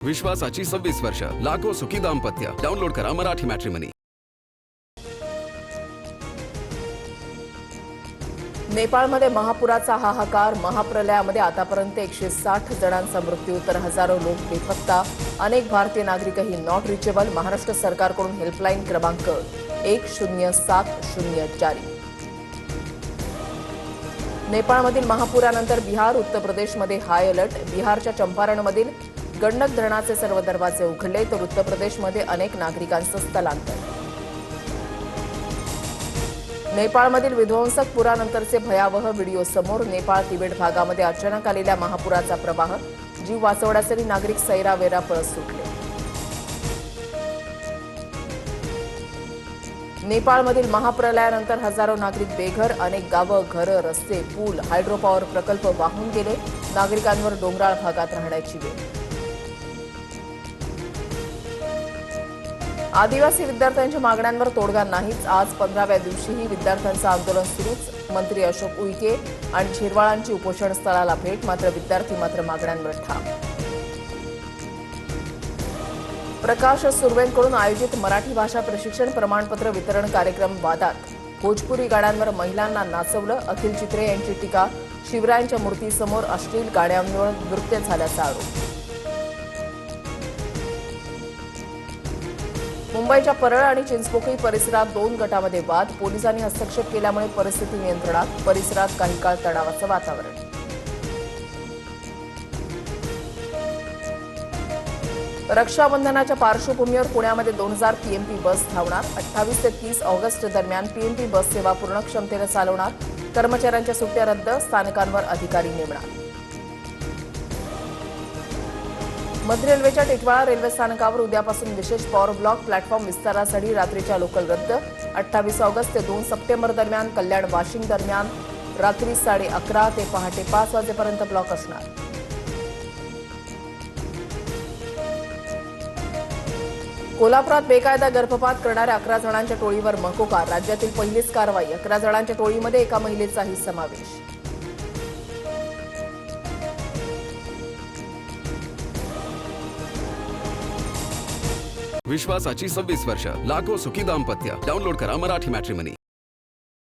विश्वासाची 26 वर्ष, लाखो सुखी दाम्पत्य. डाउनलोड करा मराठी मॅट्रिमनी. नेपाळमध्ये महापुराचा हाहाकार. महाप्रलयामध्ये आतापर्यंत 160 जणांचा मृत्यू तर हजारो लोक बेपत्ता. अनेक भारतीय नागरिकही नॉट रिचेबल. महाराष्ट्र सरकारकडून हेल्पलाईन क्रमांक 1070 जारी. नेपाळमधील महापुरानंतर बिहार, उत्तर प्रदेशमध्ये हाय अलर्ट. बिहारच्या चंपारणमधील गंडक धरणाचे सर्व दरवाजे उघडले तर उत्तर प्रदेशमध्ये अनेक नागरिकांचं स्थलांतर. नेपाळमधील विध्वंसक पुरानंतरचे भयावह व्हिडिओ समोर. नेपाळ तिबेट भागामध्ये अचानक आलेल्या महापुराचा प्रवाह. जीव वाचवण्यासाठी नागरिक सैरावेरा पळत सुटले. नेपाळमधील महाप्रलयानंतर हजारो नागरिक बेघर. अनेक गावं, घरं, रस्ते, पूल, हायड्रो पॉवर प्रकल्प वाहून गेले. नागरिकांवर डोंगराळ भागात राहण्याची वेळ. आदिवासी विद्यार्थ्यांच्या मागण्यांवर तोडगा नाहीच. आज 15व्या दिवशीही विद्यार्थ्यांचं आंदोलन सुरूच. मंत्री अशोक उईके आणि झिरवाळांची उपोषण स्थळाला भेट. मात्र विद्यार्थी मागण्यांवर ठाम. प्रकाश सुर्वेंकडून आयोजित मराठी भाषा प्रशिक्षण प्रमाणपत्र वितरण कार्यक्रम वादात. भोजपुरी गाण्यांवर महिलांना नाचवलं. अखिल चित्रे यांची टीका. शिवरायांच्या मूर्तीसमोर अश्लील गाण्यांवर नृत्य झाल्याचा आरोप. मुंबईच्या परळ आणि चिंचपोकळी परिसरात 2 गटामध्ये वाद. पोलिसांनी हस्तक्षेप केल्यामुळे परिस्थिती नियंत्रणात. परिसरात काही काळ तणावाचं वातावरण. रक्षाबंधनाच्या पार्श्वभूमीवर पुण्यामध्ये 2000 पीएमपी बस धावणार. 28 ते 30 ऑगस्ट दरम्यान पीएमपी बस सेवा पूर्ण क्षमतेनं चालवणार. कर्मचाऱ्यांच्या सुट्ट्या रद्द. स्थानकांवर अधिकारी नेमणार. मध्य रेल्वेच्या टिटवाळा रेल्वे स्थानकावर उद्यापासून विशेष पॉवर ब्लॉक. प्लॅटफॉर्म विस्तारासाठी रात्रीच्या लोकल रद्द. 28 ऑगस्ट ते 2 सप्टेंबर दरम्यान कल्याण वाशिम दरम्यान रात्री 11:30 ते पहाटे 5 वाजेपर्यंत ब्लॉक असणार. कोल्हापुरात बेकायदा गर्भपात करणाऱ्या 11 जणांच्या टोळीवर मकोका. राज्यातील पहिलीच कारवाई. 11 जणांच्या टोळीमध्ये एका महिलेचाही समावेश. विश्वासाची 26 वर्ष, लाखो सुखी दाम्पत्य. डाउनलोड करा मराठी मॅट्रिमनी.